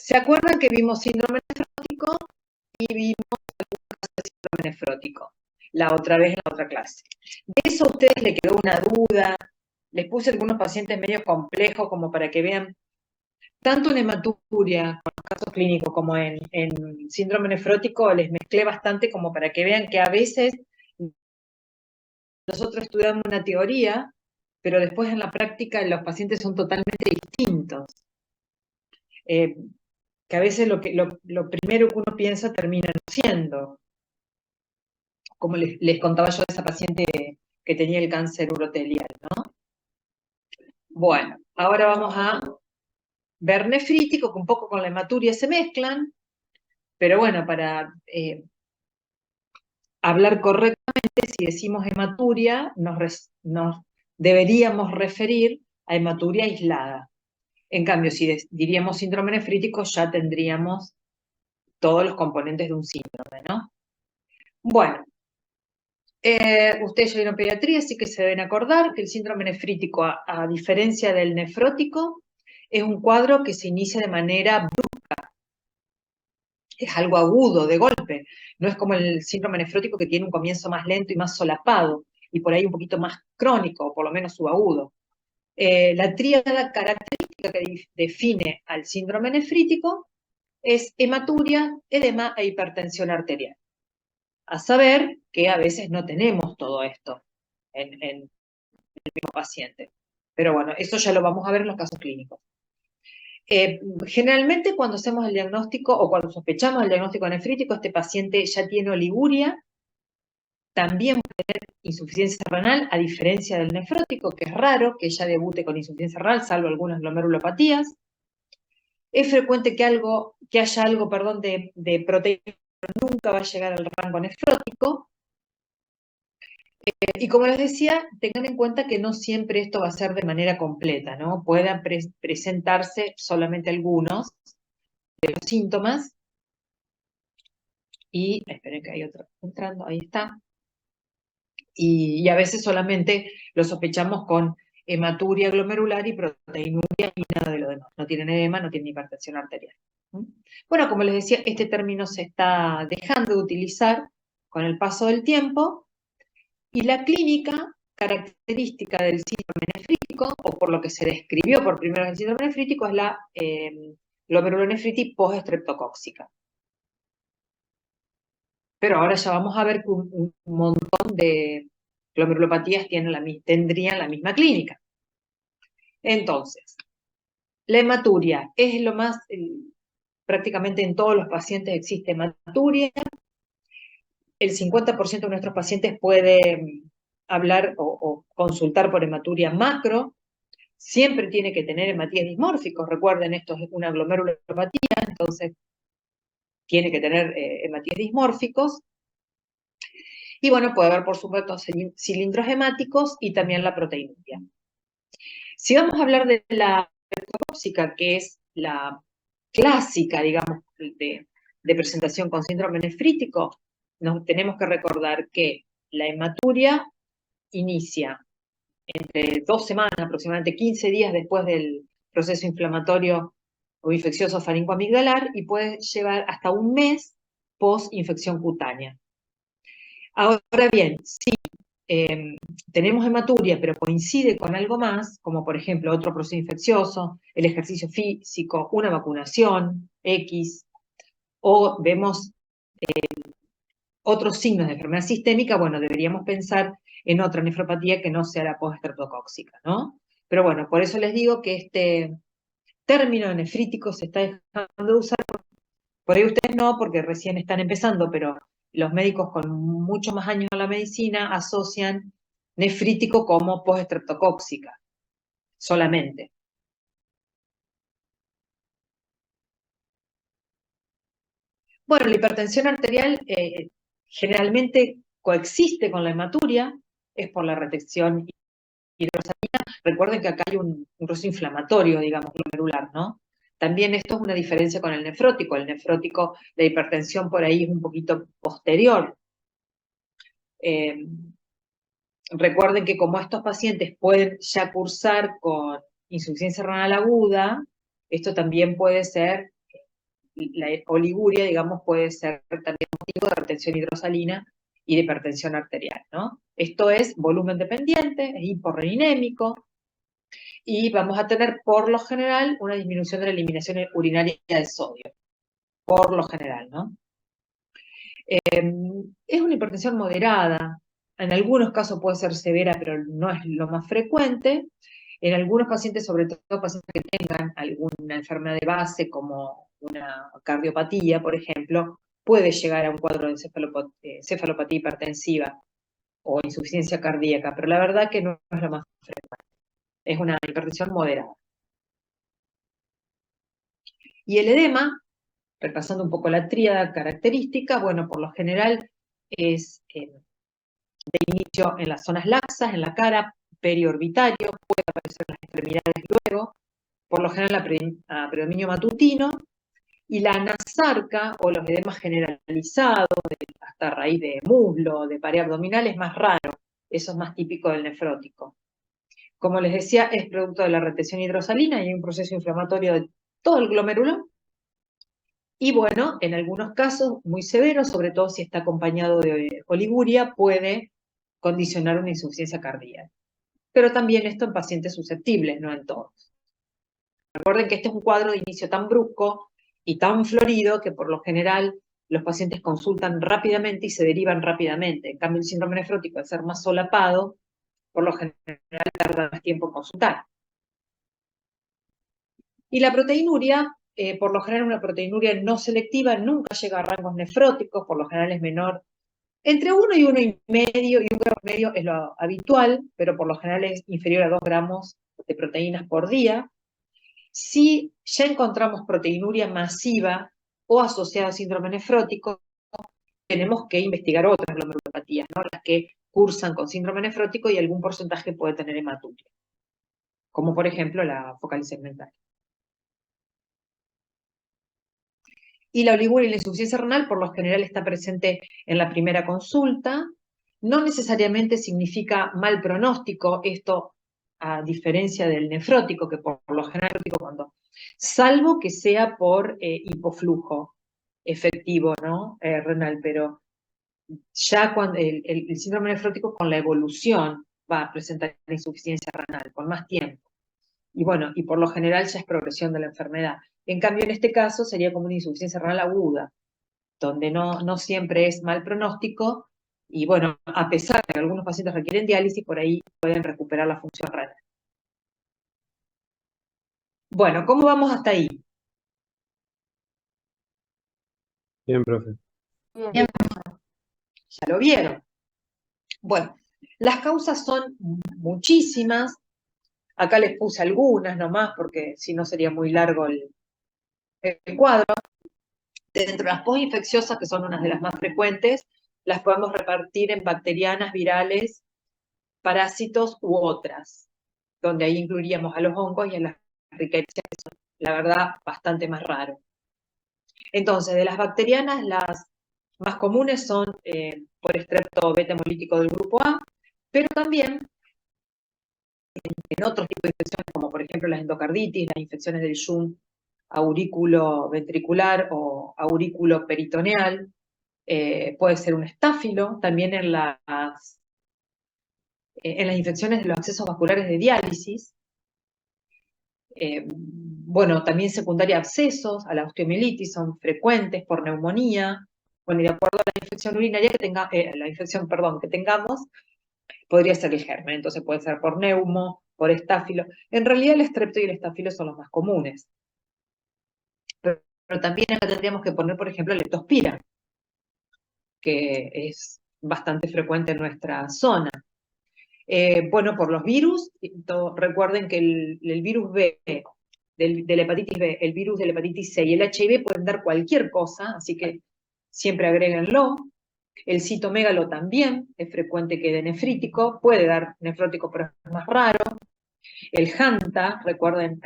¿Se acuerdan que vimos síndrome nefrótico y vimos síndrome nefrótico la otra vez en la otra clase? ¿De eso a ustedes les quedó una duda? Les puse algunos pacientes medio complejos como para que vean, tanto en hematuria, con los casos clínicos, como en síndrome nefrótico, les mezclé bastante como para que vean que a veces nosotros estudiamos una teoría, pero después en la práctica los pacientes son totalmente distintos. Que a veces lo primero que uno piensa termina no siendo. Como les contaba yo de esa paciente que tenía el cáncer urotelial, ¿no? Bueno, ahora vamos a ver nefrítico, que un poco con la hematuria se mezclan, pero bueno, para hablar correctamente, si decimos hematuria, nos deberíamos referir a hematuria aislada. En cambio, si diríamos síndrome nefrítico, ya tendríamos todos los componentes de un síndrome, ¿no? Bueno, ustedes ya vieron pediatría, así que se deben acordar que el síndrome nefrítico, a diferencia del nefrótico, es un cuadro que se inicia de manera brusca, es algo agudo, de golpe. No es como el síndrome nefrótico que tiene un comienzo más lento y más solapado, y por ahí un poquito más crónico, o por lo menos subagudo. La tríada característica que define al síndrome nefrítico es hematuria, edema e hipertensión arterial. A saber que a veces no tenemos todo esto en el mismo paciente. Pero bueno, eso ya lo vamos a ver en los casos clínicos. Generalmente cuando hacemos el diagnóstico o cuando sospechamos el diagnóstico nefrítico, este paciente ya tiene oliguria, también puede tener insuficiencia renal, a diferencia del nefrótico, que es raro que ya debute con insuficiencia renal, salvo algunas glomerulopatías. Es frecuente que haya algo de proteína, nunca va a llegar al rango nefrótico. Y como les decía, tengan en cuenta que no siempre esto va a ser de manera completa, ¿no? Puedan presentarse solamente algunos de los síntomas. Y esperen que hay otro entrando, ahí está. Y a veces solamente lo sospechamos con hematuria glomerular y proteinuria y nada de lo demás. No tienen edema, no tienen hipertensión arterial. Bueno, como les decía, este término se está dejando de utilizar con el paso del tiempo y la clínica característica del síndrome nefrítico, o por lo que se describió por primera vez el síndrome nefrítico, es la glomerulonefritis post-estreptocóxica. Pero ahora ya vamos a ver que un montón de glomerulopatías tendrían la misma clínica. Entonces, la hematuria es lo más, prácticamente en todos los pacientes existe hematuria. El 50% de nuestros pacientes puede hablar o consultar por hematuria macro. Siempre tiene que tener hematíes dismórficos. Recuerden, esto es una glomerulopatía, entonces tiene que tener hematíes dismórficos. Y bueno, puede haber, por supuesto, cilindros hemáticos y también la proteinuria. Si vamos a hablar de la tóxica, que es la clásica, digamos, de presentación con síndrome nefrítico, nos tenemos que recordar que la hematuria inicia entre 2 semanas, aproximadamente 15 días después del proceso inflamatorio o infeccioso faringoamigdalar y puede llevar hasta un mes post-infección cutánea. Ahora bien, si tenemos hematuria, pero coincide con algo más, como por ejemplo otro proceso infeccioso, el ejercicio físico, una vacunación X, o vemos otros signos de enfermedad sistémica, bueno, deberíamos pensar en otra nefropatía que no sea la post-estreptocóxica, ¿no? Pero bueno, por eso les digo que este término nefrítico se está dejando de usar. Por ahí ustedes no, porque recién están empezando, pero los médicos con mucho más años en la medicina asocian nefrítico como post-estreptocóxica, solamente. Bueno, la hipertensión arterial generalmente coexiste con la hematuria, es por la retención hidrosalina. Recuerden que acá hay un proceso inflamatorio, digamos, glomerular, ¿no? También esto es una diferencia con el nefrótico. El nefrótico, la hipertensión por ahí es un poquito posterior. Recuerden que como estos pacientes pueden ya cursar con insuficiencia renal aguda, esto también puede ser la oliguria, digamos, puede ser también motivo de retención hidrosalina y de hipertensión arterial, ¿no? Esto es volumen dependiente, es hiporreninémico, y vamos a tener, por lo general, una disminución de la eliminación urinaria de sodio, por lo general, ¿no? Es una hipertensión moderada, en algunos casos puede ser severa, pero no es lo más frecuente. En algunos pacientes, sobre todo pacientes que tengan alguna enfermedad de base, como una cardiopatía, por ejemplo, puede llegar a un cuadro de cefalopatía hipertensiva o insuficiencia cardíaca, pero la verdad que no es lo más frecuente. Es una hipertensión moderada. Y el edema, repasando un poco la tríada característica, bueno, por lo general es de inicio en las zonas laxas, en la cara, periorbitario, puede aparecer en las extremidades luego, por lo general a predominio matutino, y la anasarca o los edemas generalizados, hasta raíz de muslo, de pared abdominal, es más raro, eso es más típico del nefrótico. Como les decía, es producto de la retención hidrosalina y hay un proceso inflamatorio de todo el glomérulo. Y bueno, en algunos casos muy severos, sobre todo si está acompañado de oliguria, puede condicionar una insuficiencia cardíaca. Pero también esto en pacientes susceptibles, no en todos. Recuerden que este es un cuadro de inicio tan brusco y tan florido que por lo general los pacientes consultan rápidamente y se derivan rápidamente. En cambio, el síndrome nefrótico, al ser más solapado, por lo general tarda más tiempo en consultar. Y la proteinuria, por lo general una proteinuria no selectiva, nunca llega a rangos nefróticos, por lo general es menor. Entre 1 y 1,5 y 1,5 gramo es lo habitual, pero por lo general es inferior a 2 gramos de proteínas por día. Si ya encontramos proteinuria masiva o asociada a síndrome nefrótico, tenemos que investigar otras glomerulopatías, ¿no? Las que cursan con síndrome nefrótico y algún porcentaje puede tener hematuria, como por ejemplo la focal segmental. Y la oliguria y la insuficiencia renal por lo general está presente en la primera consulta. No necesariamente significa mal pronóstico, esto a diferencia del nefrótico, que por lo general, salvo que sea por hipoflujo efectivo, ¿no? Renal, pero ya cuando el síndrome nefrótico con la evolución va a presentar insuficiencia renal con más tiempo. Y bueno, y por lo general ya es progresión de la enfermedad. En cambio, en este caso sería como una insuficiencia renal aguda, donde no siempre es mal pronóstico, y bueno, a pesar de que algunos pacientes requieren diálisis, por ahí pueden recuperar la función renal. Bueno, ¿cómo vamos hasta ahí? Bien, profe. Bien, ya lo vieron. Bueno, las causas son muchísimas. Acá les puse algunas nomás, porque si no sería muy largo el cuadro. Dentro de las postinfecciosas, que son unas de las más frecuentes, las podemos repartir en bacterianas, virales, parásitos u otras, donde ahí incluiríamos a los hongos y a las rickettsia, que son, la verdad, bastante más raro. Entonces, de las bacterianas, las más comunes son por estrepto beta hemolítico del grupo A, pero también en otros tipos de infecciones, como por ejemplo las endocarditis, las infecciones del Jung aurículo ventricular o aurículo peritoneal, puede ser un estáfilo, también en las infecciones de los accesos vasculares de diálisis, bueno, también secundaria a abscesos, a la osteomielitis, son frecuentes por neumonía, bueno, y de acuerdo a la infección urinaria que tengamos, podría ser el germen, entonces puede ser por neumo, por estáfilo. En realidad el estrepto y el estáfilo son los más comunes. Pero también acá tendríamos que poner, por ejemplo, la leptospira, que es bastante frecuente en nuestra zona. Bueno, por los virus, recuerden que el virus B, de la hepatitis B, el virus de la hepatitis C y el HIV pueden dar cualquier cosa, así que siempre agréguenlo. El citomégalo también es frecuente que dé nefrítico, puede dar nefrótico, pero es más raro. El Hanta, recuerden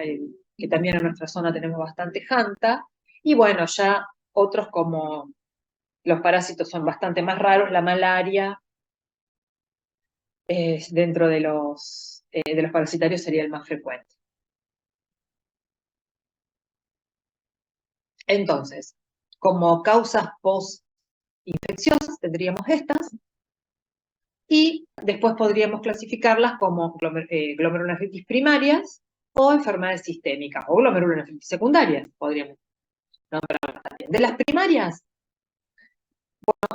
que también en nuestra zona tenemos bastante Hanta. Y bueno, ya otros como los parásitos son bastante más raros, la malaria, dentro de los parasitarios sería el más frecuente. Entonces, como causas post-infecciosas tendríamos estas, y después podríamos clasificarlas como glomerulonefritis primarias o enfermedades sistémicas, o glomerulonefritis secundarias, podríamos nombrarlas también. De las primarias,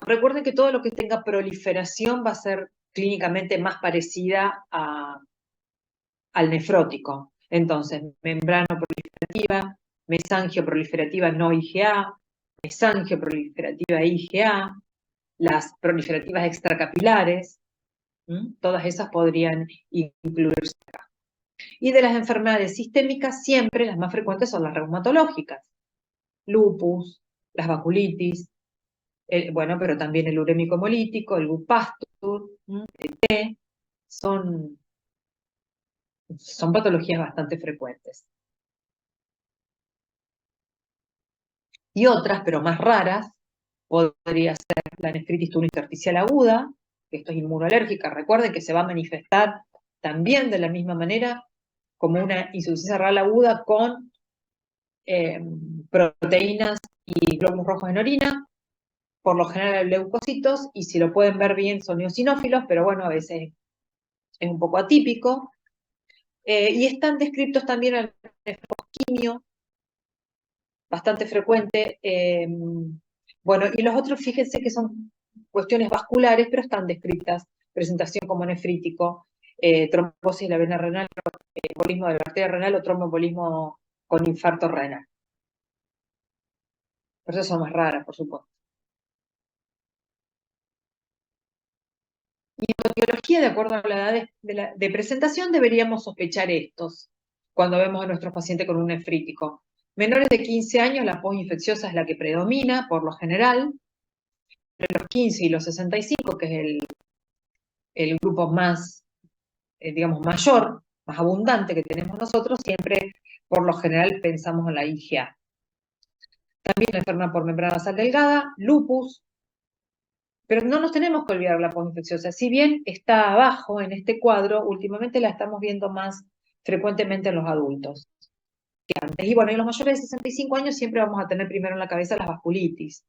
recuerden que todo lo que tenga proliferación va a ser clínicamente más parecida al nefrótico. Entonces, membrana proliferativa, mesangio proliferativa no IgA, mesangio proliferativa IgA, las proliferativas extracapilares, todas esas podrían incluirse acá. Y de las enfermedades sistémicas, siempre las más frecuentes son las reumatológicas, lupus, las vasculitis, bueno, pero también el urémico hemolítico, el Goodpasture, el T, son patologías bastante frecuentes. Y otras, pero más raras, podría ser la nefritis tuno-intersticial aguda, que esto es inmunoalérgica. Recuerden que se va a manifestar también de la misma manera como una insuficiencia renal aguda con proteínas y glóbulos rojos en orina, por lo general leucocitos, y si lo pueden ver bien son eosinófilos, pero bueno, a veces es un poco atípico. Y están descritos también el nefroquimio, bastante frecuente. Bueno, y los otros, fíjense que son cuestiones vasculares, pero están descritas. Presentación como nefrítico, trombosis de la vena renal, embolismo de la arteria renal o tromboembolismo con infarto renal. Por eso son más raras, por supuesto. Y en etiología, de acuerdo a la edad de presentación, deberíamos sospechar estos cuando vemos a nuestros pacientes con un nefrítico. Menores de 15 años, la postinfecciosa es la que predomina, por lo general. Entre los 15 y los 65, que es el grupo más, digamos, mayor, más abundante que tenemos nosotros, siempre, por lo general, pensamos en la IgA. También la enfermedad por membrana basal delgada, lupus, pero no nos tenemos que olvidar la postinfecciosa. Si bien está abajo en este cuadro, últimamente la estamos viendo más frecuentemente en los adultos que antes. Y bueno, en los mayores de 65 años siempre vamos a tener primero en la cabeza las vasculitis.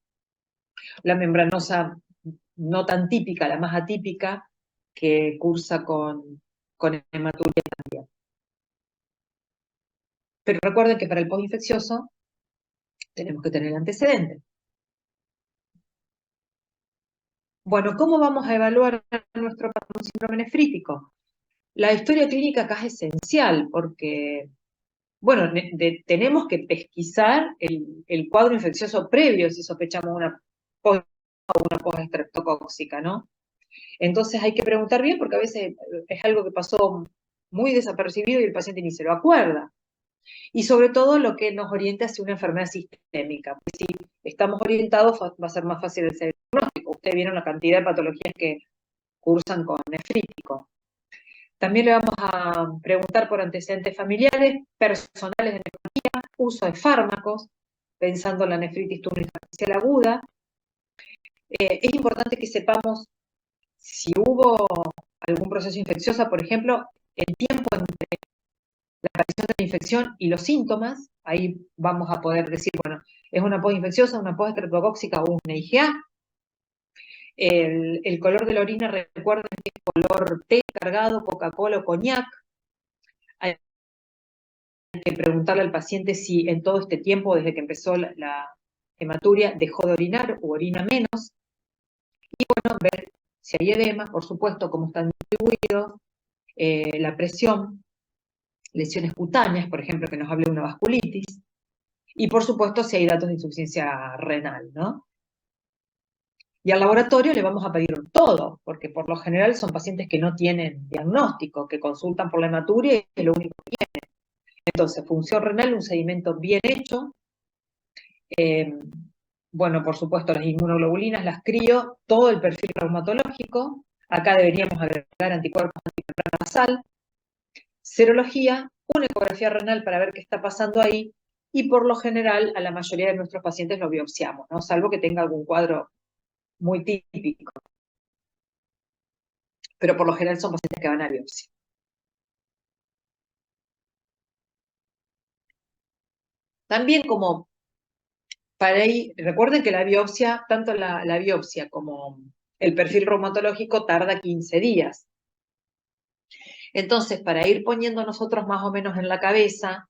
La membranosa no tan típica, la más atípica, que cursa con hematuria también. Pero recuerden que para el postinfeccioso tenemos que tener el antecedente. Bueno, ¿cómo vamos a evaluar nuestro síndrome nefrítico? La historia clínica acá es esencial porque, bueno, tenemos que pesquisar el cuadro infeccioso previo si sospechamos una postestreptocóxica, ¿no? Entonces hay que preguntar bien porque a veces es algo que pasó muy desapercibido y el paciente ni se lo acuerda. Y sobre todo lo que nos orienta hacia una enfermedad sistémica. Pues si estamos orientados va a ser más fácil el diagnóstico. Ustedes vieron la cantidad de patologías que cursan con nefrítico. También le vamos a preguntar por antecedentes familiares, personales de nefronía, uso de fármacos, pensando en la nefritis tumo-intersticial aguda. Es importante que sepamos si hubo algún proceso infeccioso, por ejemplo, el tiempo entre la aparición de la infección y los síntomas. Ahí vamos a poder decir, bueno, es una postinfecciosa, una postestreptocóxica o una IgA. El color de la orina, recuerden que es color té cargado, Coca-Cola o coñac. Hay que preguntarle al paciente si en todo este tiempo, desde que empezó la hematuria, dejó de orinar o orina menos. Y bueno, ver si hay edema, por supuesto, cómo están distribuidos, la presión, lesiones cutáneas, por ejemplo, que nos hable de una vasculitis, y por supuesto si hay datos de insuficiencia renal, ¿no? Y al laboratorio le vamos a pedir todo, porque por lo general son pacientes que no tienen diagnóstico, que consultan por la hematuria y es lo único que tienen. Entonces, función renal, un sedimento bien hecho. Bueno, por supuesto, las inmunoglobulinas, las crío, todo el perfil reumatológico. Acá deberíamos agregar anticuerpos antimembrana basal. Serología, una ecografía renal para ver qué está pasando ahí. Y por lo general, a la mayoría de nuestros pacientes lo biopsiamos, ¿no? Salvo que tenga algún cuadro muy típico. Pero por lo general son pacientes que van a biopsia. También como Para ahí, recuerden que la biopsia, tanto la biopsia como el perfil reumatológico tarda 15 días. Entonces, para ir poniendo nosotros más o menos en la cabeza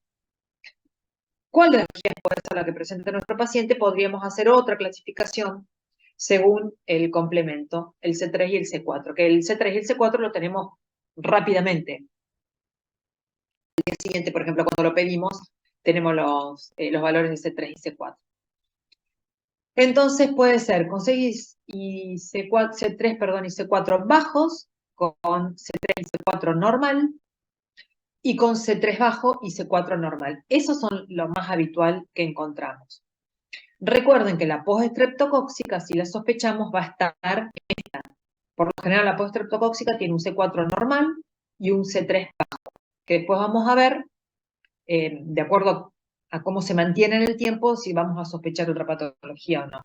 cuál de las guías puede ser la que presente nuestro paciente, podríamos hacer otra clasificación según el complemento, el C3 y el C4, que el C3 y el C4 lo tenemos rápidamente. El día siguiente, por ejemplo, cuando lo pedimos, tenemos los valores de C3 y C4. Entonces puede ser con C3 y C4 bajos, con C3 y C4 normal, y con C3 bajo y C4 normal. Esos son lo más habitual que encontramos. Recuerden que la post-estreptocóxica, si la sospechamos, va a estar en esta. Por lo general, la post-estreptocóxica tiene un C4 normal y un C3 bajo, que después vamos a ver, de acuerdo a cómo se mantiene en el tiempo, si vamos a sospechar otra patología o no.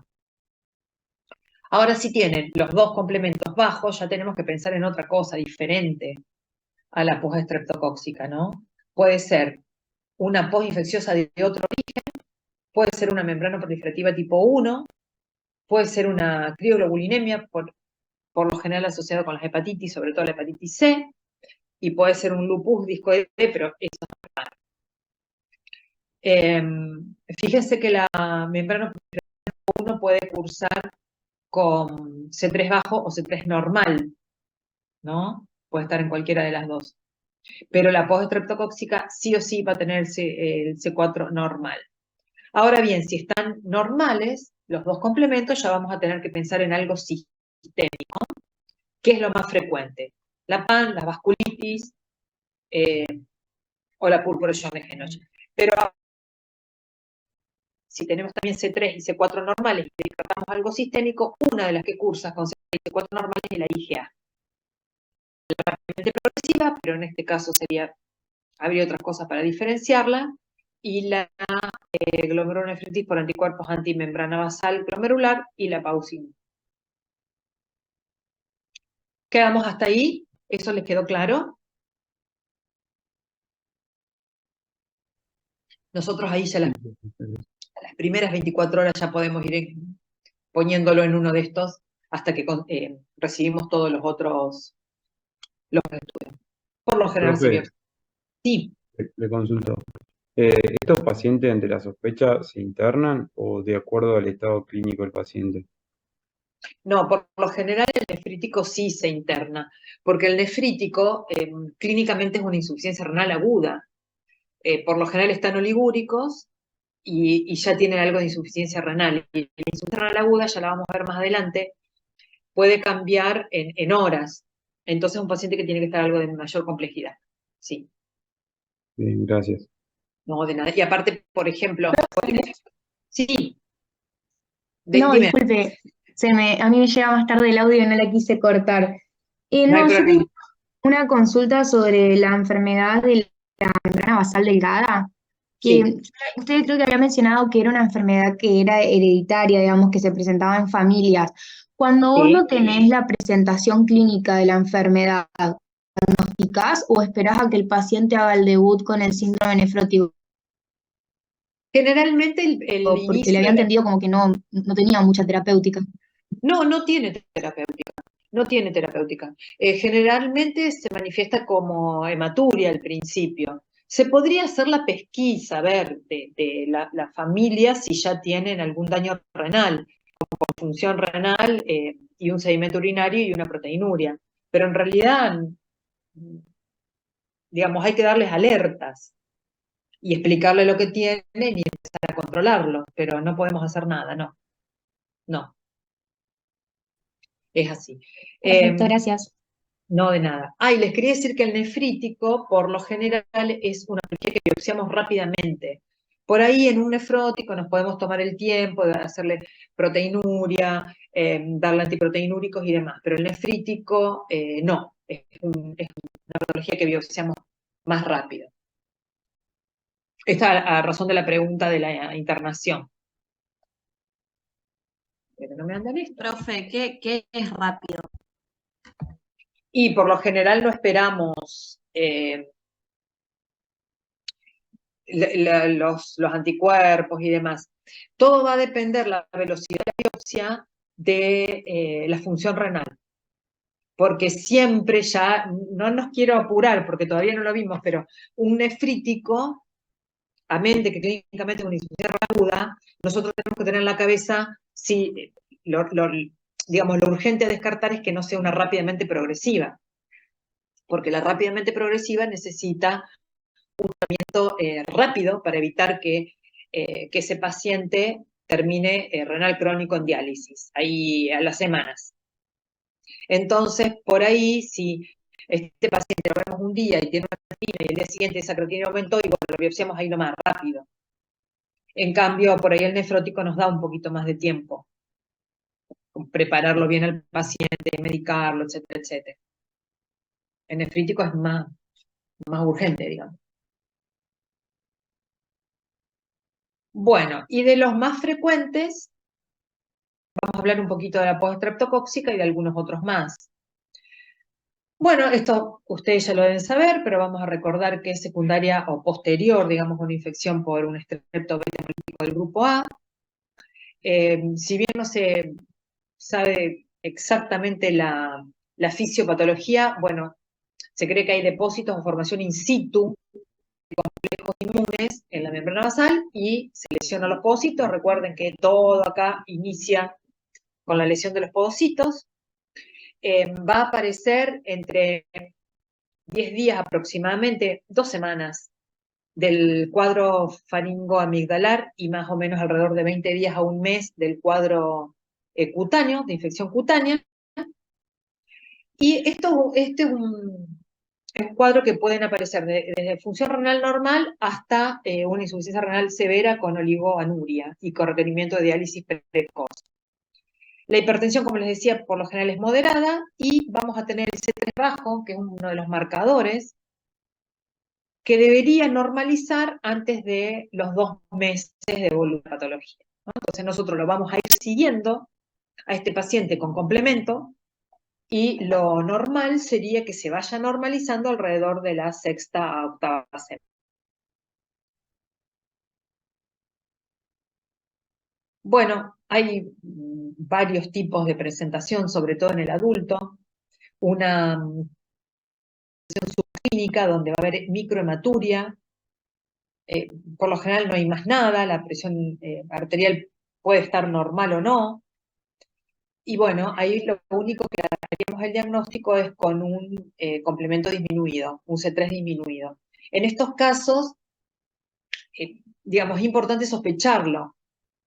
Ahora, si tienen los dos complementos bajos, ya tenemos que pensar en otra cosa diferente a la post-estreptocóxica, ¿no? Puede ser una postinfecciosa de otro origen, puede ser una membrana proliferativa tipo 1, puede ser una crioglobulinemia, por lo general asociado con las hepatitis, sobre todo la hepatitis C, y puede ser un lupus discoide, pero eso no es raro. Fíjense que la membrana proliferativa tipo 1 puede cursar con C3 bajo o C3 normal, ¿no? Puede estar en cualquiera de las dos. Pero la post-estreptocóxica sí o sí va a tener el C4 normal. Ahora bien, si están normales, los dos complementos, ya vamos a tener que pensar en algo sistémico, que es lo más frecuente. La PAN, la vasculitis o la purpuración de genoche. Pero si tenemos también C3 y C4 normales y tratamos algo sistémico, una de las que cursa con C3 y C4 normales es la IgA. Rápidamente progresiva, pero en este caso habría otras cosas para diferenciarla, y la glomerulonefritis por anticuerpos antimembrana basal glomerular y la paucina. ¿Quedamos hasta ahí? ¿Eso les quedó claro? Nosotros ahí ya las primeras 24 horas ya podemos ir poniéndolo en uno de estos hasta que recibimos todos los otros estudios. Por lo general se vio. Profe, Sí, le consulto. ¿Estos pacientes ante la sospecha se internan o de acuerdo al estado clínico del paciente? no, por lo general el nefrítico sí se interna, porque el nefrítico clínicamente es una insuficiencia renal aguda. Por lo general están oligúricos y ya tienen algo de insuficiencia renal. Y la insuficiencia renal aguda, ya la vamos a ver más adelante, puede cambiar en horas. Entonces es un paciente que tiene que estar algo de mayor complejidad. Sí, Bien, gracias. no, de nada. Y aparte, por ejemplo, sí, No, dime, disculpe, a mí me llega más tarde el audio y no la quise cortar. no hay No, yo problema. tengo una consulta sobre la enfermedad de la membrana basal delgada, que Sí, usted creo que había mencionado que era una enfermedad que era hereditaria, digamos, que se presentaba en familias. Cuando vos sí. no tenés la presentación clínica de la enfermedad, ¿diagnosticás o esperás a que el paciente haga el debut con el síndrome nefrótico? Generalmente el Porque le inicio había de la... entendido como que no tenía mucha terapéutica. No tiene terapéutica. No tiene terapéutica. Generalmente se manifiesta como hematuria al principio. Se podría hacer la pesquisa, a ver, de la familia si ya tienen algún daño renal, con función renal y un sedimento urinario y una proteinuria. Pero en realidad, digamos, hay que darles alertas y explicarle lo que tienen y empezar a controlarlo, pero no podemos hacer nada, no, es así. Perfecto, Eh, gracias. No, de nada. Y les quería decir que el nefrítico, por lo general, es una patología que biopsiamos rápidamente. Por ahí, en un nefrótico, nos podemos tomar el tiempo de hacerle proteinuria, darle antiproteinúricos y demás. Pero el nefrítico, no. Es una patología que biopsiamos más rápido. Esta es a razón de la pregunta de la internación. Pero no me andan esto. Profe, ¿qué es rápido? Y por lo general no esperamos los anticuerpos y demás. Todo va a depender la velocidad de la biopsia de la función renal. Porque siempre ya, no nos quiero apurar porque todavía no lo vimos, pero un nefrítico, a mente que clínicamente es una insuficiencia aguda, nosotros tenemos que tener en la cabeza si digamos, lo urgente a descartar es que no sea una rápidamente progresiva, porque la rápidamente progresiva necesita un tratamiento rápido para evitar que ese paciente termine renal crónico en diálisis, ahí a las semanas. Entonces, por ahí, si este paciente lo vemos un día y tiene una creatina y el día siguiente esa creatina aumentó, y bueno, lo biopsiamos ahí lo más rápido. En cambio, por ahí el nefrótico nos da un poquito más de tiempo. Prepararlo bien al paciente, medicarlo, etcétera, etcétera. El nefrítico es más urgente, digamos. Bueno, y de los más frecuentes, vamos a hablar un poquito de la post-streptocóxica y de algunos otros más. Bueno, esto ustedes ya lo deben saber, pero vamos a recordar que es secundaria o posterior, digamos, a una infección por un estreptobeta hemolítico del grupo A. Si bien no se sabe exactamente la fisiopatología, bueno, se cree que hay depósitos o formación in situ de complejos inmunes en la membrana basal y se lesionan los podocitos. Recuerden que todo acá inicia con la lesión de los podocitos. Va a aparecer entre 10 días aproximadamente, 2 semanas del cuadro faringoamigdalar y más o menos alrededor de 20 días a un mes del cuadro cutáneo, de infección cutánea. Y este es un cuadro que pueden aparecer desde función renal normal hasta una insuficiencia renal severa con oligoanuria y con requerimiento de diálisis precoz. La hipertensión, como les decía, por lo general es moderada y vamos a tener el C3 bajo, que es uno de los marcadores, que debería normalizar antes de los 2 meses de evolución de la patología, ¿no? Entonces nosotros lo vamos a ir siguiendo a este paciente con complemento y lo normal sería que se vaya normalizando alrededor de la 6ª a 8ª semana. Bueno, hay varios tipos de presentación, sobre todo en el adulto. Una subclínica donde va a haber microhematuria. Por lo general no hay más nada, la presión arterial puede estar normal o no. Y bueno, ahí lo único que haríamos el diagnóstico es con un complemento disminuido, un C3 disminuido. En estos casos, digamos, es importante sospecharlo.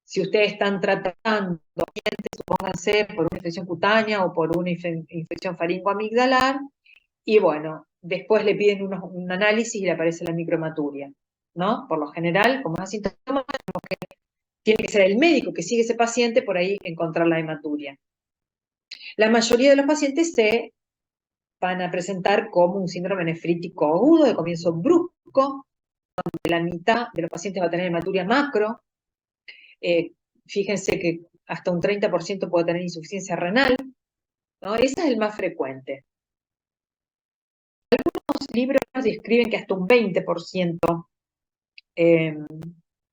Si ustedes están tratando pacientes, supónganse, por una infección cutánea o por una infección faringoamigdalar, y bueno, después le piden un análisis y le aparece la microhematuria, ¿no? Por lo general, como es asintomático, tiene que ser el médico que sigue ese paciente por ahí encontrar la hematuria. La mayoría de los pacientes se van a presentar como un síndrome nefrítico agudo de comienzo brusco, donde la mitad de los pacientes va a tener hematuria macro. Fíjense que hasta un 30% puede tener insuficiencia renal, ¿no? Ese es el más frecuente. Algunos libros describen que hasta un 20%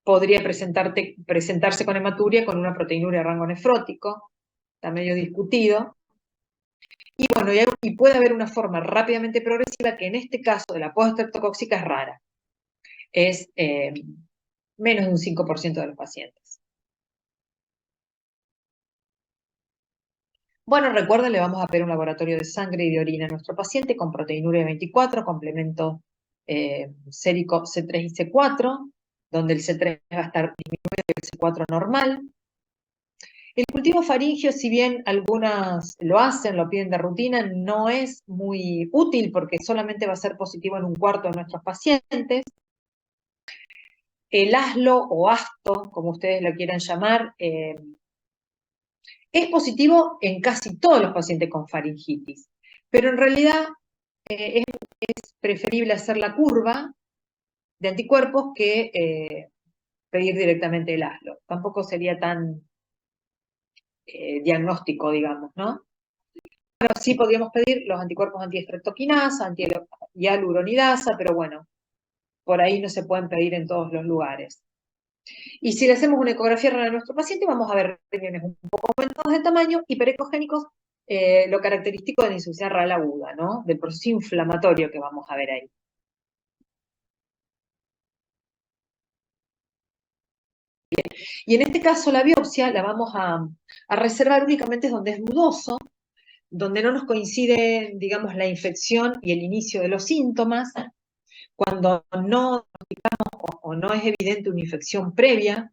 podría presentarse con hematuria con una proteinuria de rango nefrótico, está medio discutido. Y bueno, y puede haber una forma rápidamente progresiva que en este caso de la post-streptocóxica es rara. Es menos de un 5% de los pacientes. Bueno, recuerden, le vamos a pedir un laboratorio de sangre y de orina a nuestro paciente con proteinuria de 24, complemento sérico C3 y C4, donde el C3 va a estar disminuido y el C4 normal. El cultivo faríngeo, si bien algunas lo hacen, lo piden de rutina, no es muy útil porque solamente va a ser positivo en un cuarto de nuestros pacientes. El ASLO o ASTO, como ustedes lo quieran llamar, es positivo en casi todos los pacientes con faringitis, pero en realidad es preferible hacer la curva de anticuerpos que pedir directamente el ASLO. Tampoco sería tan diagnóstico, digamos, ¿no? Bueno, sí podríamos pedir los anticuerpos antiestreptoquinasa, antihialuronidasa, pero bueno, por ahí no se pueden pedir en todos los lugares. Y si le hacemos una ecografía renal a nuestro paciente, vamos a ver riñones un poco aumentados de tamaño, hiperecogénicos, lo característico de la insuficiencia renal aguda, ¿no? Del proceso inflamatorio que vamos a ver ahí. Y en este caso la biopsia la vamos a reservar únicamente donde es dudoso, donde no nos coincide, digamos, la infección y el inicio de los síntomas, cuando no o no es evidente una infección previa,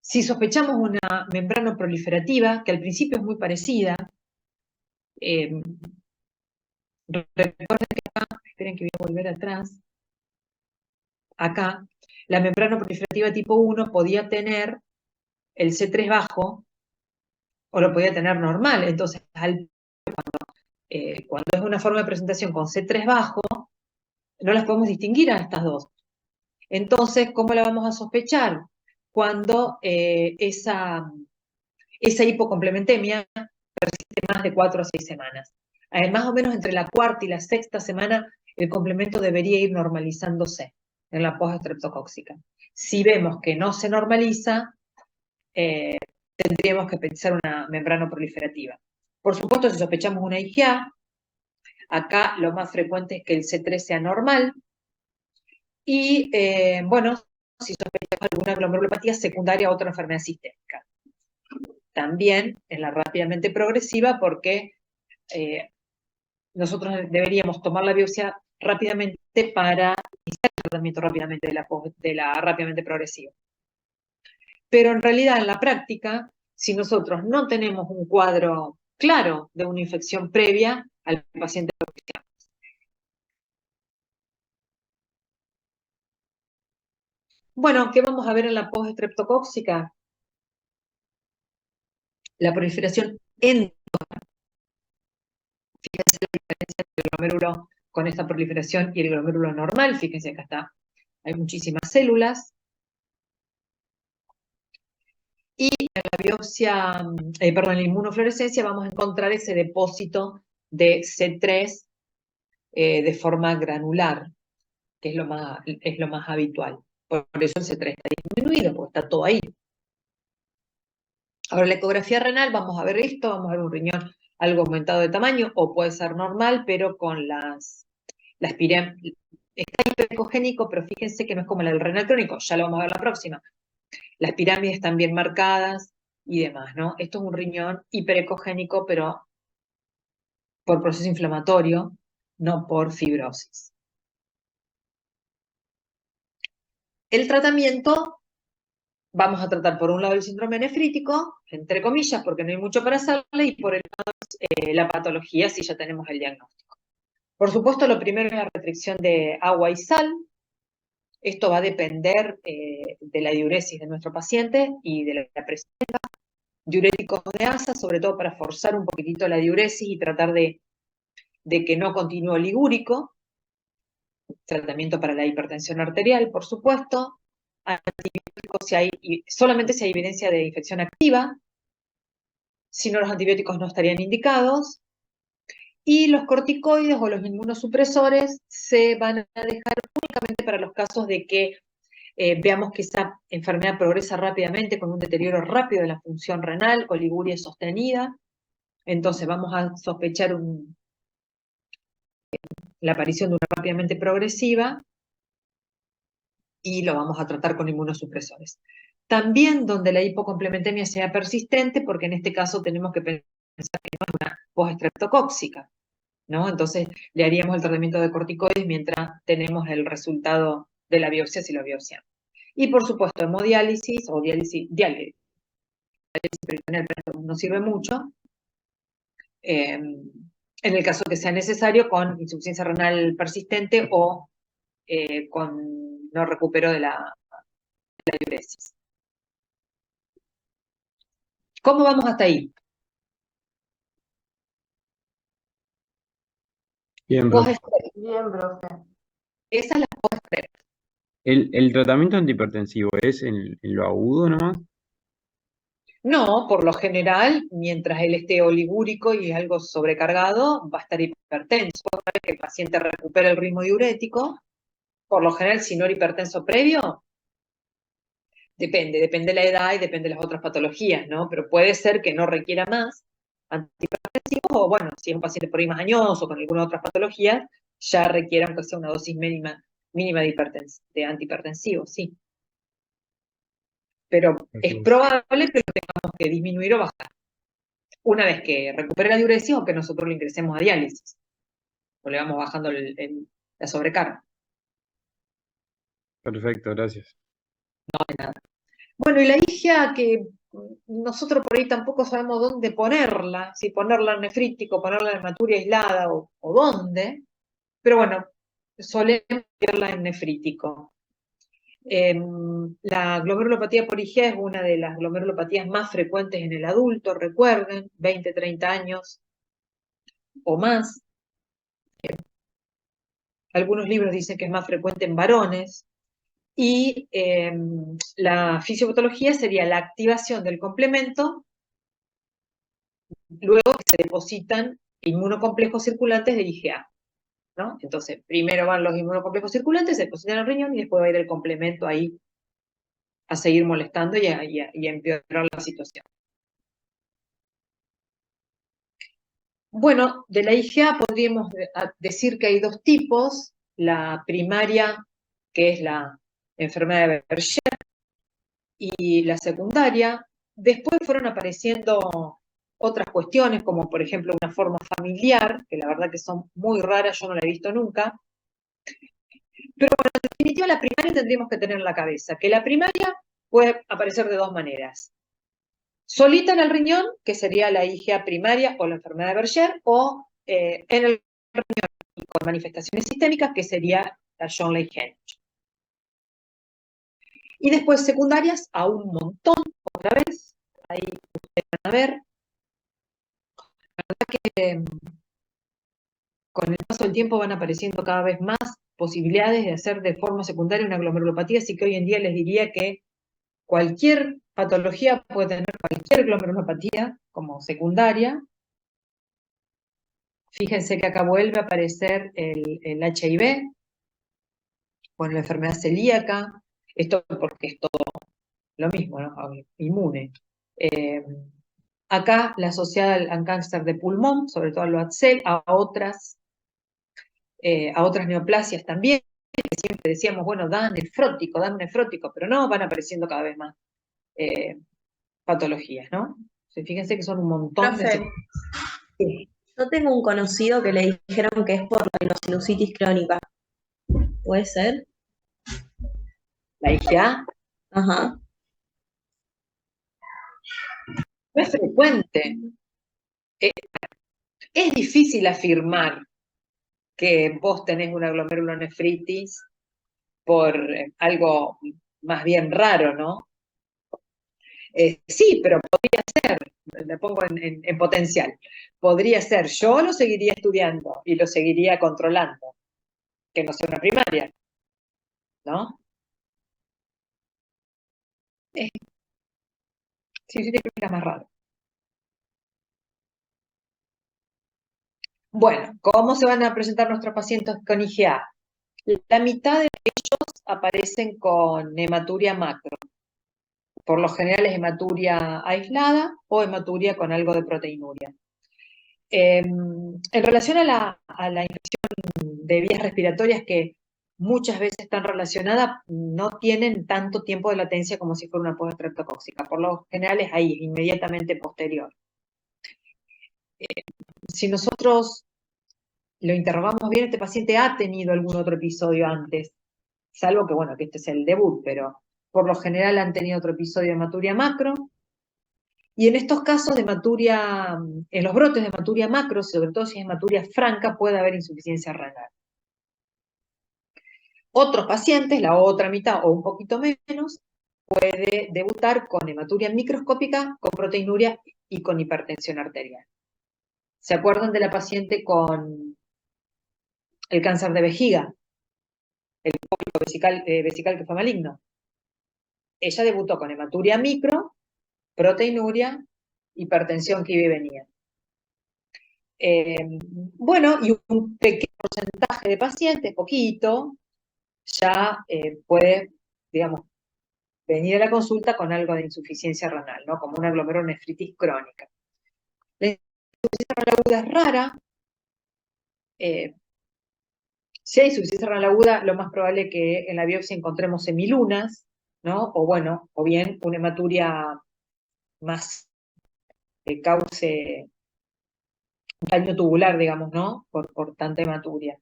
si sospechamos una membrana proliferativa, que al principio es muy parecida, recuerden que acá, esperen que voy a volver atrás, acá, la membrana proliferativa tipo 1 podía tener el C3 bajo o lo podía tener normal, entonces cuando es una forma de presentación con C3 bajo, no las podemos distinguir a estas dos. Entonces, ¿cómo la vamos a sospechar? Cuando esa hipocomplementemia persiste más de 4 a 6 semanas. Más o menos entre la cuarta y la sexta semana, el complemento debería ir normalizándose en la post-estreptocóxica. Si vemos que no se normaliza, tendríamos que pensar una membrana proliferativa. Por supuesto, si sospechamos una IgA, acá lo más frecuente es que el C3 sea normal, y bueno, si sospechamos alguna glomerulopatía secundaria a otra enfermedad sistémica. También en la rápidamente progresiva, porque nosotros deberíamos tomar la biopsia rápidamente para iniciar el tratamiento rápidamente de la rápidamente progresiva. Pero en realidad, en la práctica, si nosotros no tenemos un cuadro claro de una infección previa, al paciente lo buscamos. Bueno, ¿qué vamos a ver en la post-estreptocóxica? La proliferación endógena. Fíjense la diferencia entre el glomérulo con esta proliferación y el glomérulo normal. Fíjense que acá está, hay muchísimas células. Y en la biopsia, perdón, en la inmunofluorescencia vamos a encontrar ese depósito de C3 de forma granular, que es lo más habitual. Por eso el C3 está disminuido, porque está todo ahí. Ahora, la ecografía renal, vamos a ver esto, vamos a ver un riñón algo aumentado de tamaño, o puede ser normal, pero con las pirámides. Está hiperecogénico, pero fíjense que no es como la del renal crónico, ya lo vamos a ver la próxima. Las pirámides están bien marcadas y demás, ¿no? Esto es un riñón hiperecogénico, pero por proceso inflamatorio, no por fibrosis. El tratamiento, vamos a tratar por un lado el síndrome nefrítico, entre comillas, porque no hay mucho para hacerle, y por el lado la patología, si ya tenemos el diagnóstico. Por supuesto, lo primero es la restricción de agua y sal. Esto va a depender de la diuresis de nuestro paciente y de la presión. Diuréticos de asa, sobre todo para forzar un poquitito la diuresis y tratar de que no continúe ligúrico. Tratamiento para la hipertensión arterial, por supuesto. Antibióticos solamente si hay evidencia de infección activa. Si no, los antibióticos no estarían indicados. Y los corticoides o los inmunosupresores se van a dejar únicamente para los casos de que veamos que esa enfermedad progresa rápidamente con un deterioro rápido de la función renal, oliguria sostenida. Entonces vamos a sospechar la aparición de una rápidamente progresiva y lo vamos a tratar con inmunosupresores. También donde la hipocomplementemia sea persistente, porque en este caso tenemos que pensar que no es una postestreptocóxica, ¿no? Entonces le haríamos el tratamiento de corticoides mientras tenemos el resultado de la biopsia si lo biopsiamos. Y por supuesto, hemodiálisis o diálisis peritoneal no sirve mucho. En el caso que sea necesario, con insuficiencia renal persistente o con no recupero de la diuresis. ¿Cómo vamos hasta ahí? Bien, profe. Bien, profe. Esa es la post-estrep. ¿El tratamiento antihipertensivo es en lo agudo nomás? No, por lo general, mientras él esté oligúrico y algo sobrecargado, va a estar hipertenso. Una vez que el paciente recupera el ritmo diurético, por lo general, si no era hipertenso previo, Depende de la edad y depende de las otras patologías, ¿no? Pero puede ser que no requiera más antihipertensivos o, bueno, si es un paciente por ahí más añoso con alguna otra patología, ya requiera aunque sea una dosis mínima de antihipertensivos, sí. Pero Así es es. probable que lo tengamos que disminuir o bajar. Una vez que recupere la diuresis o que nosotros le ingresemos a diálisis, o le vamos bajando la sobrecarga. Perfecto, gracias. Bueno, y la IgA que nosotros por ahí tampoco sabemos dónde ponerla, si ponerla en nefrítico, ponerla en hematuria aislada o dónde, pero bueno, solemos verla en nefrítico. La glomerulopatía por IgA es una de las glomerulopatías más frecuentes en el adulto, recuerden, 20, 30 años o más. Algunos libros dicen que es más frecuente en varones. Y la fisiopatología sería la activación del complemento luego que se depositan inmunocomplejos circulantes de IgA, ¿no? Entonces, primero van los inmunocomplejos circulantes, se depositan en el riñón y después va a ir el complemento ahí a seguir molestando y a empeorar la situación. Bueno, de la IgA podríamos decir que hay dos tipos, la primaria, que es la enfermedad de Berger, y la secundaria. Después fueron apareciendo otras cuestiones, como por ejemplo una forma familiar, que la verdad que son muy raras, yo no la he visto nunca. Pero bueno, en definitiva, la primaria tendríamos que tener en la cabeza, que la primaria puede aparecer de dos maneras. Solita en el riñón, que sería la IgA primaria o la enfermedad de Berger, o en el riñón con manifestaciones sistémicas, que sería la Johnson-Hennig. Y después secundarias a un montón, otra vez, ahí ustedes van a ver. La verdad que con el paso del tiempo van apareciendo cada vez más posibilidades de hacer de forma secundaria una glomerulopatía, así que hoy en día les diría que cualquier patología puede tener cualquier glomerulopatía como secundaria. Fíjense que acá vuelve a aparecer el HIV, bueno, la enfermedad celíaca, esto porque es todo lo mismo, ¿no? Inmune. Acá la asociada al cáncer de pulmón, sobre todo al HCL, a otras neoplasias también, que siempre decíamos, bueno, dan nefrótico, pero no, van apareciendo cada vez más patologías, ¿no? Fíjense que son un montón de... Profe, yo tengo un conocido que le dijeron que es por la sinusitis crónica. ¿Puede ser? La IgA Ajá. no es frecuente. Es difícil afirmar que vos tenés una glomerulonefritis por algo más bien raro, ¿no? Sí, pero podría ser, le pongo en potencial, podría ser, yo lo seguiría estudiando y lo seguiría controlando, que no sea una primaria, ¿no? Sí, sí, es más raro. Bueno, ¿cómo se van a presentar nuestros pacientes con IgA? La mitad de ellos aparecen con hematuria macro. Por lo general es hematuria aislada o hematuria con algo de proteinuria. En relación a la infección de vías respiratorias, que muchas veces están relacionadas, no tienen tanto tiempo de latencia como si fuera una post-estreptocóxica. Por lo general es ahí, inmediatamente posterior. Si nosotros lo interrogamos bien, este paciente ha tenido algún otro episodio antes, salvo que, bueno, que este es el debut, pero por lo general han tenido otro episodio de hematuria macro. Y en estos casos de hematuria, en los brotes de hematuria macro, sobre todo si es hematuria franca, puede haber insuficiencia renal. Otros pacientes, la otra mitad o un poquito menos, puede debutar con hematuria microscópica, con proteinuria y con hipertensión arterial. ¿Se acuerdan de la paciente con el cáncer de vejiga? El pólipo vesical que fue maligno. Ella debutó con hematuria micro, proteinuria, hipertensión que iba y venía. Bueno, y un pequeño porcentaje de pacientes, poquito, ya puede, digamos, venir a la consulta con algo de insuficiencia renal, ¿no? Como una glomerulonefritis crónica. La insuficiencia renal aguda es rara. Si hay insuficiencia renal aguda, lo más probable es que en la biopsia encontremos semilunas, ¿no? O bueno, o bien una hematuria más que cause daño tubular, digamos, ¿no? Por tanta hematuria.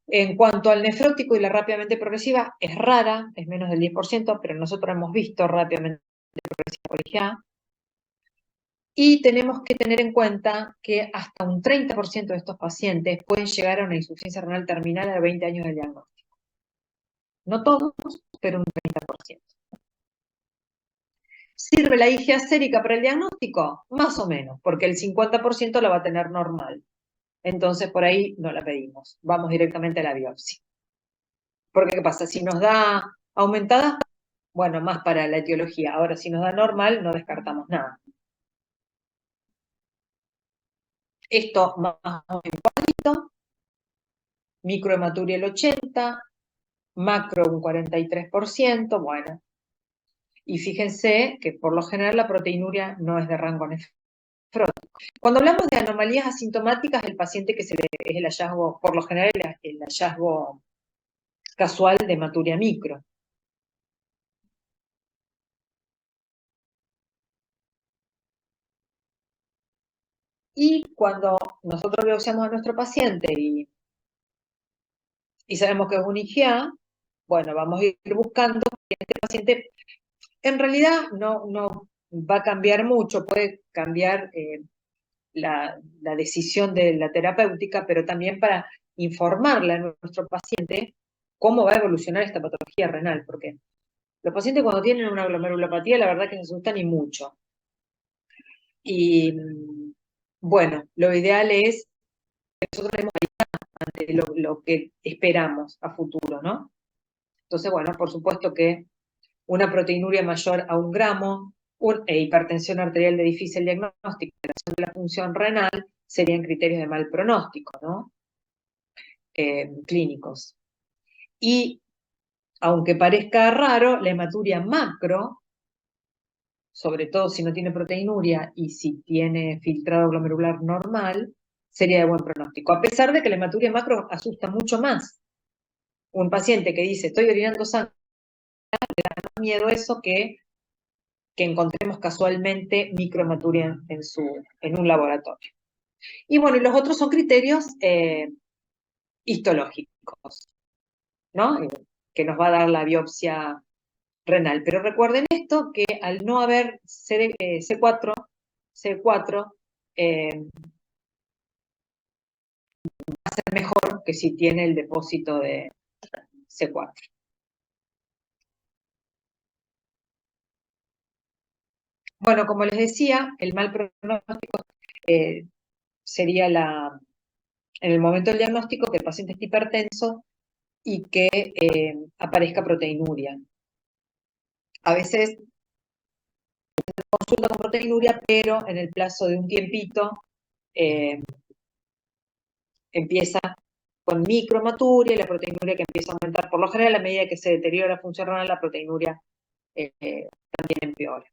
En cuanto al nefrótico y la rápidamente progresiva, es rara, es menos del 10%, pero nosotros hemos visto rápidamente progresiva por IgA. Y tenemos que tener en cuenta que hasta un 30% de estos pacientes pueden llegar a una insuficiencia renal terminal a 20 años de diagnóstico. No todos, pero un 30%. ¿Sirve la IgA sérica para el diagnóstico? Más o menos, porque el 50% la va a tener normal. Entonces, por ahí no la pedimos. Vamos directamente a la biopsia. Porque, ¿qué pasa? Si nos da aumentada, bueno, más para la etiología. Ahora, si nos da normal, no descartamos nada. Esto más o menos cuadrito. Microhematuria el 80%, macro un 43%, bueno. Y fíjense que por lo general la proteinuria no es de rango nefrótico. Cuando hablamos de anomalías asintomáticas, el paciente que se le es el hallazgo, por lo general el hallazgo casual de hematuria micro. Y cuando nosotros biopsiamos a nuestro paciente y sabemos que es un IgA, bueno, vamos a ir buscando que este paciente en realidad no va a cambiar mucho, puede cambiar la decisión de la terapéutica, pero también para informarle a nuestro paciente cómo va a evolucionar esta patología renal, porque los pacientes cuando tienen una glomerulopatía, la verdad que se asustan y mucho. Y bueno, lo ideal es que nosotros demos ante lo que esperamos a futuro, ¿no? Entonces, bueno, por supuesto que una proteinuria mayor a 1 gramo e hipertensión arterial de difícil diagnóstico, alteración de la función renal, serían criterios de mal pronóstico, ¿no? Clínicos. Y, aunque parezca raro, la hematuria macro, sobre todo si no tiene proteinuria y si tiene filtrado glomerular normal, sería de buen pronóstico. A pesar de que la hematuria macro asusta mucho más. Un paciente que dice, estoy orinando sangre, le da más miedo eso que encontremos casualmente microhematuria en un laboratorio. Y bueno, y los otros son criterios histológicos, ¿no? Que nos va a dar la biopsia renal. Pero recuerden esto, que al no haber C4 va a ser mejor que si tiene el depósito de C4. Bueno, como les decía, el mal pronóstico sería en el momento del diagnóstico que el paciente esté hipertenso y que aparezca proteinuria. A veces consulta con proteinuria, pero en el plazo de un tiempito empieza con microhematuria y la proteinuria que empieza a aumentar. Por lo general, a medida que se deteriora la función renal, la proteinuria también empeora.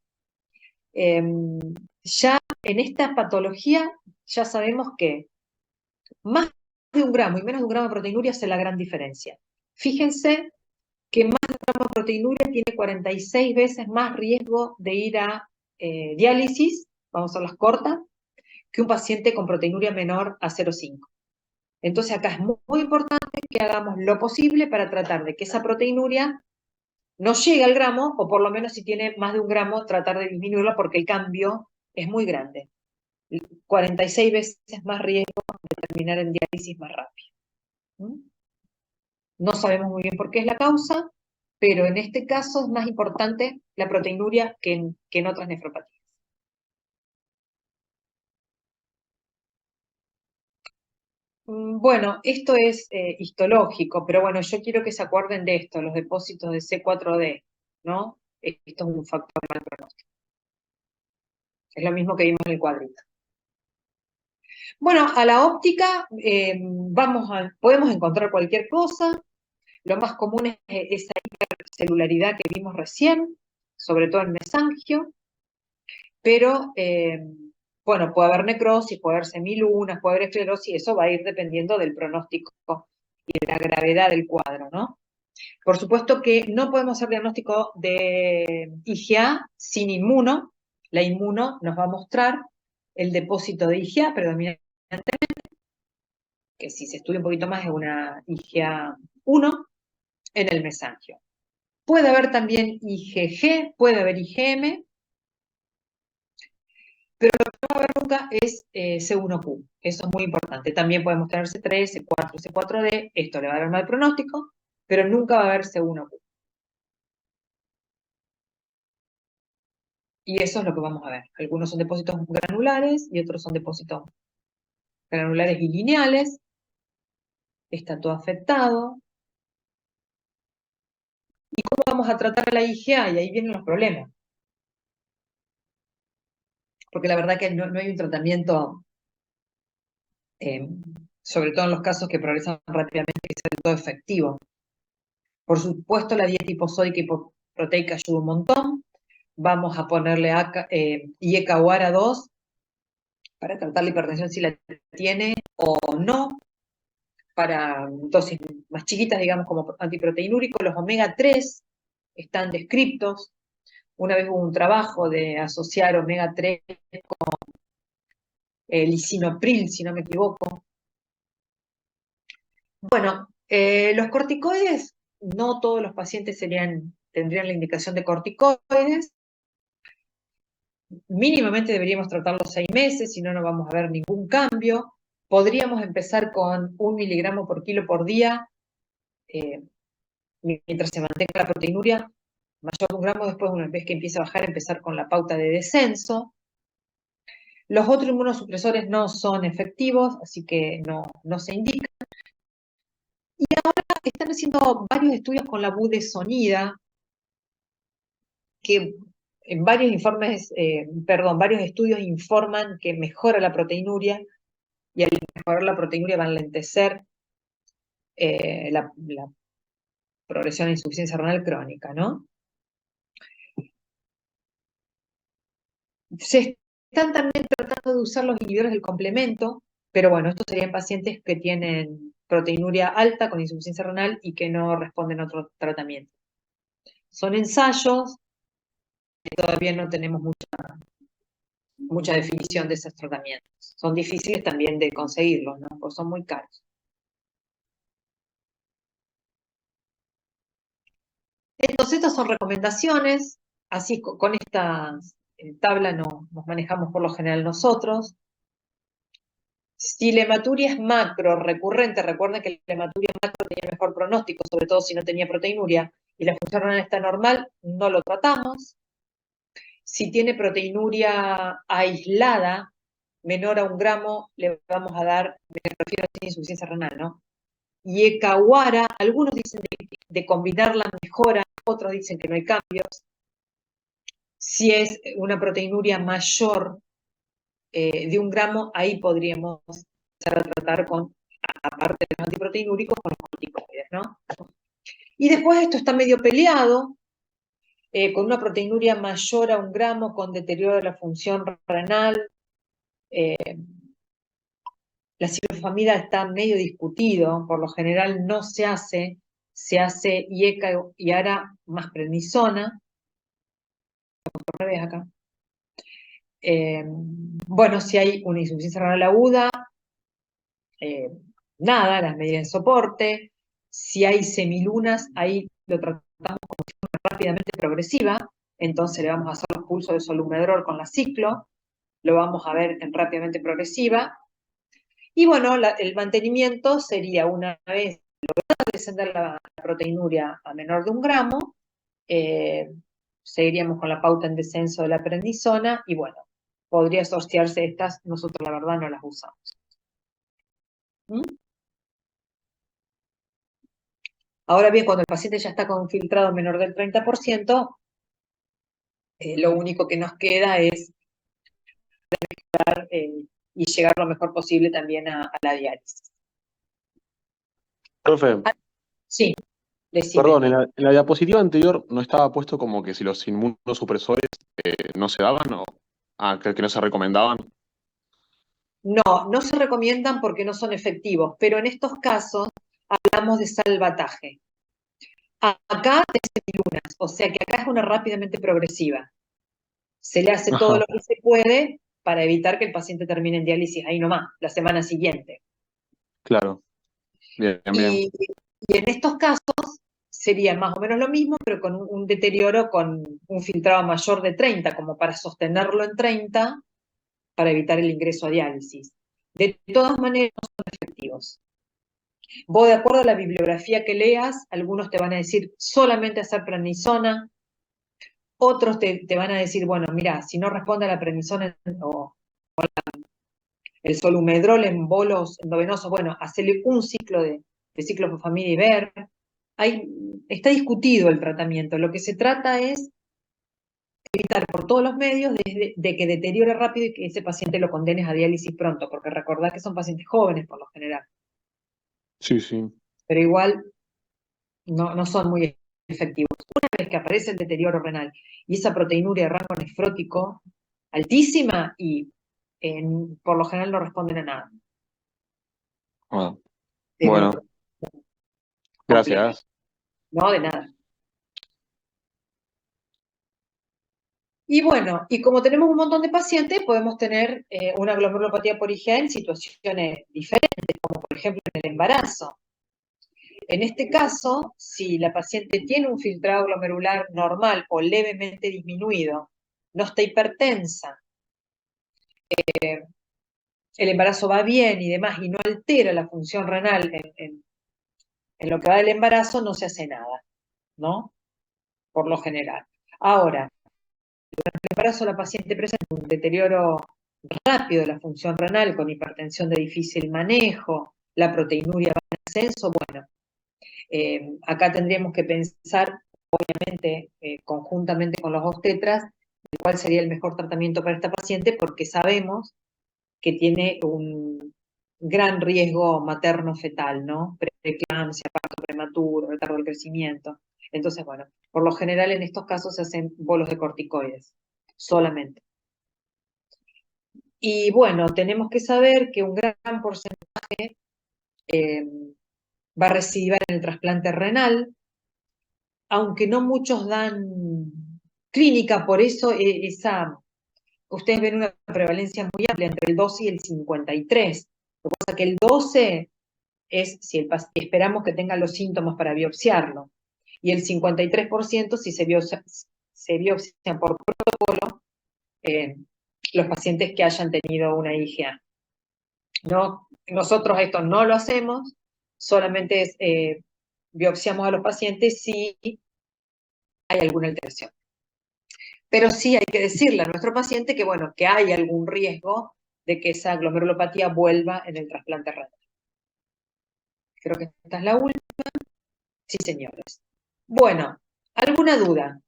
Ya en esta patología, ya sabemos que más de 1 gramo y menos de 1 gramo de proteinuria hace la gran diferencia. Fíjense que más de 1 gramo de proteinuria tiene 46 veces más riesgo de ir a diálisis, vamos a las cortas, que un paciente con proteinuria menor a 0,5. Entonces acá es muy importante que hagamos lo posible para tratar de que esa proteinuria no llegue al gramo, o por lo menos si tiene más de 1 gramo, tratar de disminuirlo porque el cambio es muy grande. 46 veces más riesgo de terminar en diálisis más rápido. No sabemos muy bien por qué es la causa, pero en este caso es más importante la proteinuria que en otras nefropatías. Bueno, esto es histológico, pero bueno, yo quiero que se acuerden de esto, los depósitos de C4D, ¿no? Esto es un factor de mal pronóstico. Es lo mismo que vimos en el cuadrito. Bueno, a la óptica podemos encontrar cualquier cosa. Lo más común es esa celularidad que vimos recién, sobre todo en mesangio, pero bueno, puede haber necrosis, puede haber semilunas, puede haber esclerosis, eso va a ir dependiendo del pronóstico y de la gravedad del cuadro, ¿no? Por supuesto que no podemos hacer diagnóstico de IgA sin inmuno. La inmuno nos va a mostrar el depósito de IgA predominantemente, que si se estudia un poquito más es una IgA 1 en el mesangio. Puede haber también IgG, puede haber IgM, pero lo que no va a haber nunca es C1Q. Eso es muy importante. También podemos tener C3, C4, C4D. Esto le va a dar mal pronóstico, pero nunca va a haber C1Q. Y eso es lo que vamos a ver. Algunos son depósitos granulares y otros son depósitos granulares y lineales. Está todo afectado. ¿Y cómo vamos a tratar la IgA? Y ahí vienen los problemas. Porque la verdad que no hay un tratamiento, sobre todo en los casos que progresan rápidamente, que sea del todo efectivo. Por supuesto, la dieta hiposódica y hipoproteica ayuda un montón. Vamos a ponerle IECA 2 para tratar la hipertensión si la tiene o no, para dosis más chiquitas, digamos, como antiproteinúrico. Los omega 3 están descriptos. Una vez hubo un trabajo de asociar omega 3 con lisinopril, si no me equivoco. Bueno, los corticoides, no todos los pacientes tendrían la indicación de corticoides. Mínimamente deberíamos tratarlos 6 meses, si no, no vamos a ver ningún cambio. Podríamos empezar con 1 miligramo por kilo por día, mientras se mantenga la proteinuria mayor de 1 gramo. Después, una vez que empiece a bajar, empezar con la pauta de descenso. Los otros inmunosupresores no son efectivos, así que no se indican. Y ahora están haciendo varios estudios con la budesonida, que en varios varios estudios informan que mejora la proteinuria, y al mejorar la proteinuria va a enlentecer la progresión de insuficiencia renal crónica, ¿no? Se están también tratando de usar los inhibidores del complemento, pero bueno, estos serían pacientes que tienen proteinuria alta con insuficiencia renal y que no responden a otro tratamiento. Son ensayos, todavía no tenemos mucha definición de esos tratamientos. Son difíciles también de conseguirlos, ¿no? Porque son muy caros. Entonces, estas son recomendaciones. Así, con esta tabla nos manejamos por lo general nosotros. Si la hematuria es macro, recurrente, recuerden que la hematuria macro tenía mejor pronóstico, sobre todo si no tenía proteinuria, y la función renal está normal, no lo tratamos. Si tiene proteinuria aislada, menor a 1 gramo, le vamos a dar, me refiero a insuficiencia renal, ¿no? Y ECA-UARA, algunos dicen de combinarla mejora, otros dicen que no hay cambios. Si es una proteinuria mayor de 1 gramo, ahí podríamos empezar a tratar con, aparte de los antiproteinúricos, con los corticoides, ¿no? Y después esto está medio peleado, con una proteinuria mayor a 1 gramo, con deterioro de la función renal. La ciclofosfamida está medio discutido, por lo general no se hace IECA y ARA más prednisona. Acá. Bueno, si hay una insuficiencia renal aguda, nada, las medidas de soporte. Si hay semilunas, ahí lo tratamos como si fuera rápidamente progresiva, entonces le vamos a hacer los pulsos de solumedrol con la ciclo, lo vamos a ver en rápidamente progresiva. Y bueno, el mantenimiento sería, una vez lograda descender la proteinuria a menor de 1 gramo, seguiríamos con la pauta en descenso de la prednisona, y bueno, podría asociarse estas, nosotros la verdad no las usamos. ¿Mm? Ahora bien, cuando el paciente ya está con un filtrado menor del 30%, lo único que nos queda es y llegar lo mejor posible también a la diálisis. Profe, Sí. Decime. Perdón, en la diapositiva anterior no estaba puesto como que si los inmunosupresores no se daban o que no se recomendaban. No, no se recomiendan porque no son efectivos, pero en estos casos hablamos de salvataje. Acá tenés semilunas, o sea que acá es una rápidamente progresiva. Se le hace todo Ajá, lo que se puede para evitar que el paciente termine en diálisis ahí nomás, la semana siguiente. claro. Bien, bien. Y en estos casos sería más o menos lo mismo, pero con un deterioro con un filtrado mayor de 30, como para sostenerlo en 30, para evitar el ingreso a diálisis. De todas maneras, no son efectivos. Vos, de acuerdo a la bibliografía que leas, algunos te van a decir solamente hacer prednisona, otros te van a decir, bueno, mira, si no responde a la prednisona o el solumedrol en bolos endovenosos, bueno, hacerle un ciclo de ciclofosfamida y ver. Está discutido el tratamiento. Lo que se trata es evitar por todos los medios de que deteriore rápido y que ese paciente lo condenes a diálisis pronto, porque recordad que son pacientes jóvenes por lo general, Sí, sí. pero igual no son muy efectivos. Una vez que aparece el deterioro renal y esa proteinuria de rango nefrótico altísima, y por lo general no responden a nada. Ah, Es una bueno, compleja, gracias. no de nada. Y bueno, y como tenemos un montón de pacientes, podemos tener una glomerulopatía por IgA en situaciones diferentes, como por ejemplo en el embarazo. En este caso, si la paciente tiene un filtrado glomerular normal o levemente disminuido, no está hipertensa, el embarazo va bien y demás, y no altera la función renal en lo que va del embarazo, no se hace nada, ¿no? Por lo general. Ahora, en el embarazo la paciente presenta un deterioro rápido de la función renal con hipertensión de difícil manejo, la proteinuria va en ascenso, bueno, acá tendríamos que pensar, obviamente, conjuntamente con los obstetras, cuál sería el mejor tratamiento para esta paciente, porque sabemos que tiene un gran riesgo materno-fetal, ¿no? Preeclampsia, parto prematuro, retardo del crecimiento. Entonces, bueno, por lo general en estos casos se hacen bolos de corticoides, solamente. Y bueno, tenemos que saber que un gran porcentaje va a recidir en el trasplante renal, aunque no muchos dan clínica, por eso ustedes ven una prevalencia muy amplia entre el 12 y el 53. Lo que pasa es que el 12 es si esperamos que tenga los síntomas para biopsiarlo, y el 53% si se biopsian por protocolo los pacientes que hayan tenido una IgA. ¿No? Nosotros esto no lo hacemos, solamente biopsiamos a los pacientes si hay alguna alteración. Pero sí hay que decirle a nuestro paciente que, bueno, que hay algún riesgo de que esa glomerulopatía vuelva en el trasplante renal. Creo que esta es la última. Sí, señores. Bueno, ¿alguna duda?